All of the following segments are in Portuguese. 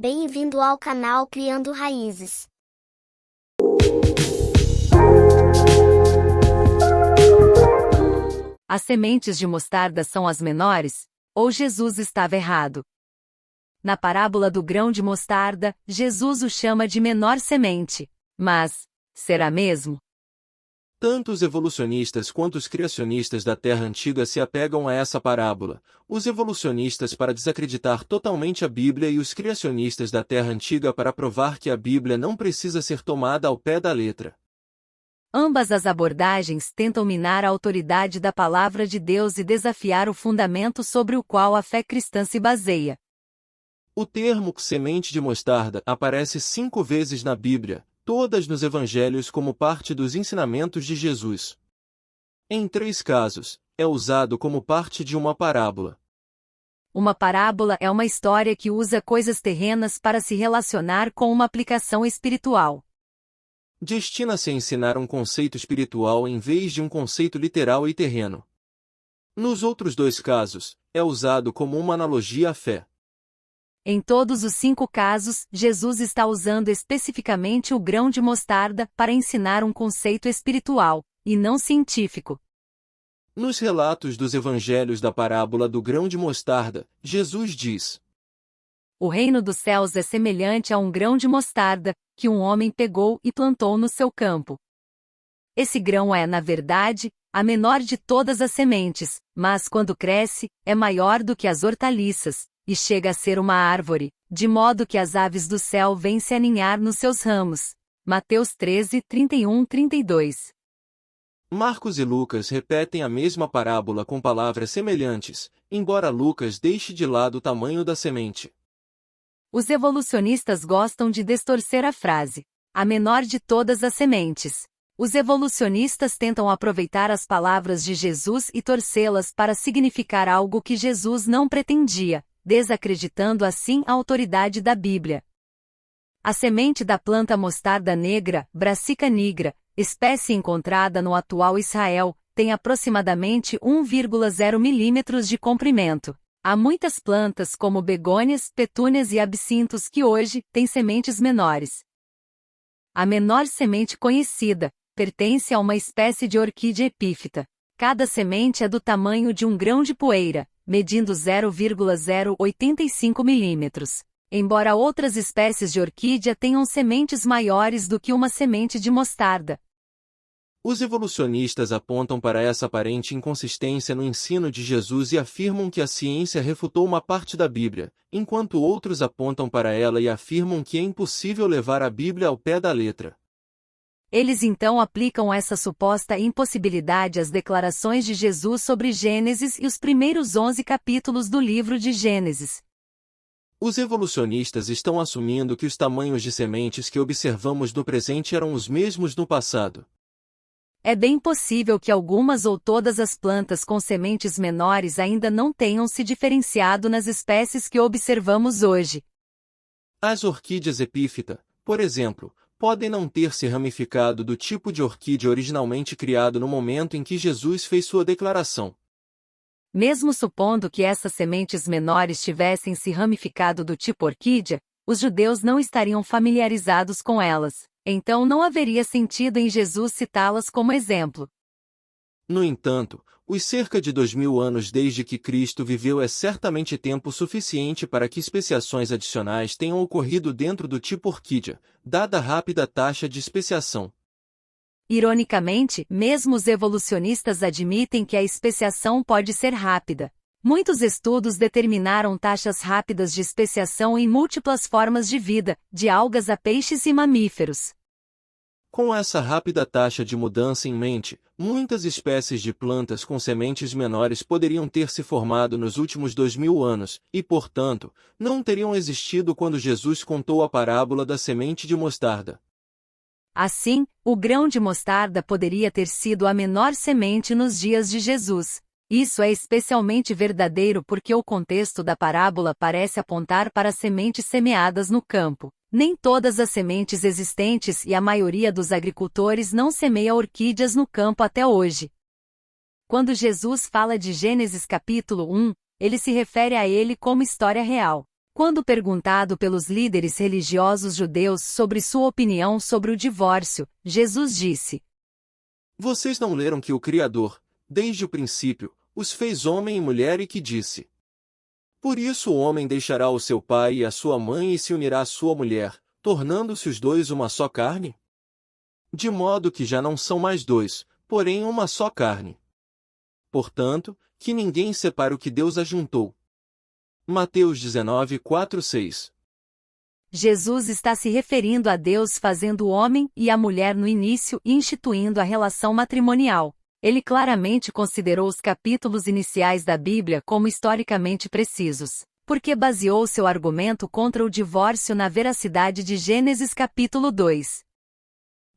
Bem-vindo ao canal Criando Raízes. As sementes de mostarda são as menores? Ou Jesus estava errado? Na parábola do grão de mostarda, Jesus o chama de menor semente. Mas, será mesmo? Tanto os evolucionistas quanto os criacionistas da Terra Antiga se apegam a essa parábola, os evolucionistas para desacreditar totalmente a Bíblia e os criacionistas da Terra Antiga para provar que a Bíblia não precisa ser tomada ao pé da letra. Ambas as abordagens tentam minar a autoridade da palavra de Deus e desafiar o fundamento sobre o qual a fé cristã se baseia. O termo semente de mostarda aparece 5 vezes na Bíblia, todas nos evangelhos como parte dos ensinamentos de Jesus. Em 3 casos, é usado como parte de uma parábola. Uma parábola é uma história que usa coisas terrenas para se relacionar com uma aplicação espiritual. Destina-se a ensinar um conceito espiritual em vez de um conceito literal e terreno. Nos outros 2 casos, é usado como uma analogia à fé. Em todos os 5 casos, Jesus está usando especificamente o grão de mostarda para ensinar um conceito espiritual, e não científico. Nos relatos dos evangelhos da parábola do grão de mostarda, Jesus diz: O reino dos céus é semelhante a um grão de mostarda, que um homem pegou e plantou no seu campo. Esse grão é, na verdade, a menor de todas as sementes, mas quando cresce, é maior do que as hortaliças, e chega a ser uma árvore, de modo que as aves do céu vêm se aninhar nos seus ramos. Mateus 13, 31-32. Marcos e Lucas repetem a mesma parábola com palavras semelhantes, embora Lucas deixe de lado o tamanho da semente. Os evolucionistas gostam de distorcer a frase, a menor de todas as sementes. Os evolucionistas tentam aproveitar as palavras de Jesus e torcê-las para significar algo que Jesus não pretendia, desacreditando assim a autoridade da Bíblia. A semente da planta mostarda negra, Brassica nigra, espécie encontrada no atual Israel, tem aproximadamente 1,0 milímetros de comprimento. Há muitas plantas como begônias, petúnias e absintos que hoje têm sementes menores. A menor semente conhecida pertence a uma espécie de orquídea epífita. Cada semente é do tamanho de um grão de poeira, medindo 0,085 milímetros. Embora outras espécies de orquídea tenham sementes maiores do que uma semente de mostarda. Os evolucionistas apontam para essa aparente inconsistência no ensino de Jesus e afirmam que a ciência refutou uma parte da Bíblia, enquanto outros apontam para ela e afirmam que é impossível levar a Bíblia ao pé da letra. Eles então aplicam essa suposta impossibilidade às declarações de Jesus sobre Gênesis e os primeiros 11 capítulos do livro de Gênesis. Os evolucionistas estão assumindo que os tamanhos de sementes que observamos no presente eram os mesmos no passado. É bem possível que algumas ou todas as plantas com sementes menores ainda não tenham se diferenciado nas espécies que observamos hoje. As orquídeas epífita, por exemplo, podem não ter se ramificado do tipo de orquídea originalmente criado no momento em que Jesus fez sua declaração. Mesmo supondo que essas sementes menores tivessem se ramificado do tipo orquídea, os judeus não estariam familiarizados com elas. Então não haveria sentido em Jesus citá-las como exemplo. No entanto, os cerca de 2000 anos desde que Cristo viveu é certamente tempo suficiente para que especiações adicionais tenham ocorrido dentro do tipo orquídea, dada a rápida taxa de especiação. Ironicamente, mesmo os evolucionistas admitem que a especiação pode ser rápida. Muitos estudos determinaram taxas rápidas de especiação em múltiplas formas de vida, de algas a peixes e mamíferos. Com essa rápida taxa de mudança em mente, muitas espécies de plantas com sementes menores poderiam ter se formado nos últimos 2000 anos, e portanto, não teriam existido quando Jesus contou a parábola da semente de mostarda. Assim, o grão de mostarda poderia ter sido a menor semente nos dias de Jesus. Isso é especialmente verdadeiro porque o contexto da parábola parece apontar para sementes semeadas no campo. Nem todas as sementes existentes e a maioria dos agricultores não semeia orquídeas no campo até hoje. Quando Jesus fala de Gênesis capítulo 1, ele se refere a ele como história real. Quando perguntado pelos líderes religiosos judeus sobre sua opinião sobre o divórcio, Jesus disse: Vocês não leram que o Criador, desde o princípio, os fez homem e mulher e que disse: Por isso o homem deixará o seu pai e a sua mãe e se unirá à sua mulher, tornando-se os dois uma só carne? De modo que já não são mais dois, porém uma só carne. Portanto, que ninguém separe o que Deus ajuntou. Mateus 19, 4, 6. Jesus está se referindo a Deus fazendo o homem e a mulher no início e instituindo a relação matrimonial. Ele claramente considerou os capítulos iniciais da Bíblia como historicamente precisos, porque baseou seu argumento contra o divórcio na veracidade de Gênesis capítulo 2.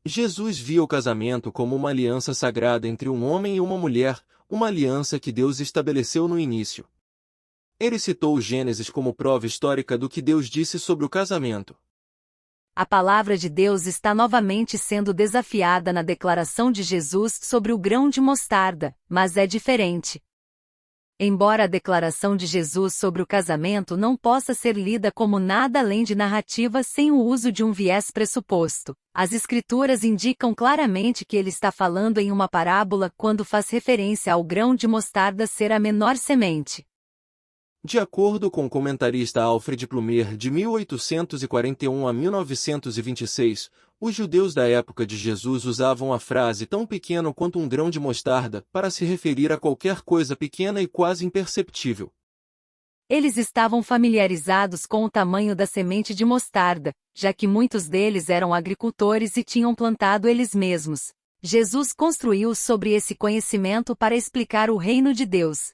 Jesus via o casamento como uma aliança sagrada entre um homem e uma mulher, uma aliança que Deus estabeleceu no início. Ele citou Gênesis como prova histórica do que Deus disse sobre o casamento. A palavra de Deus está novamente sendo desafiada na declaração de Jesus sobre o grão de mostarda, mas é diferente. Embora a declaração de Jesus sobre o casamento não possa ser lida como nada além de narrativa sem o uso de um viés pressuposto, as Escrituras indicam claramente que ele está falando em uma parábola quando faz referência ao grão de mostarda ser a menor semente. De acordo com o comentarista Alfred Plumer, de 1841 a 1926, os judeus da época de Jesus usavam a frase tão pequeno quanto um grão de mostarda para se referir a qualquer coisa pequena e quase imperceptível. Eles estavam familiarizados com o tamanho da semente de mostarda, já que muitos deles eram agricultores e tinham plantado eles mesmos. Jesus construiu sobre esse conhecimento para explicar o reino de Deus.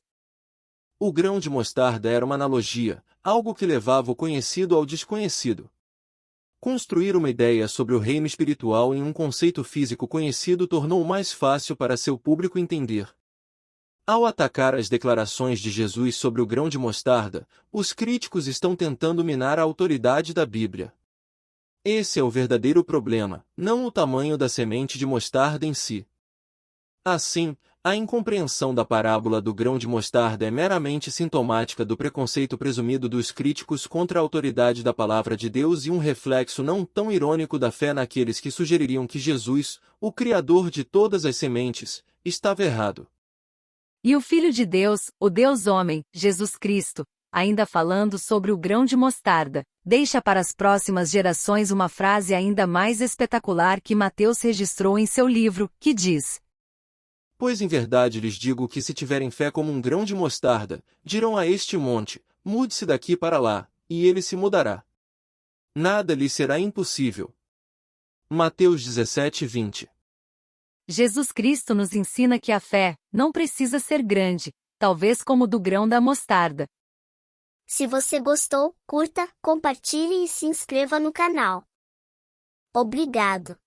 O grão de mostarda era uma analogia, algo que levava o conhecido ao desconhecido. Construir uma ideia sobre o reino espiritual em um conceito físico conhecido tornou mais fácil para seu público entender. Ao atacar as declarações de Jesus sobre o grão de mostarda, os críticos estão tentando minar a autoridade da Bíblia. Esse é o verdadeiro problema, não o tamanho da semente de mostarda em si. Assim, a incompreensão da parábola do grão de mostarda é meramente sintomática do preconceito presumido dos críticos contra a autoridade da palavra de Deus e um reflexo não tão irônico da fé naqueles que sugeririam que Jesus, o Criador de todas as sementes, estava errado. E o Filho de Deus, o Deus-homem, Jesus Cristo, ainda falando sobre o grão de mostarda, deixa para as próximas gerações uma frase ainda mais espetacular que Mateus registrou em seu livro, que diz: Pois em verdade lhes digo que se tiverem fé como um grão de mostarda, dirão a este monte, mude-se daqui para lá, e ele se mudará. Nada lhe será impossível. Mateus 17, 20. Jesus Cristo nos ensina que a fé não precisa ser grande, talvez como do grão da mostarda. Se você gostou, curta, compartilhe e se inscreva no canal. Obrigado.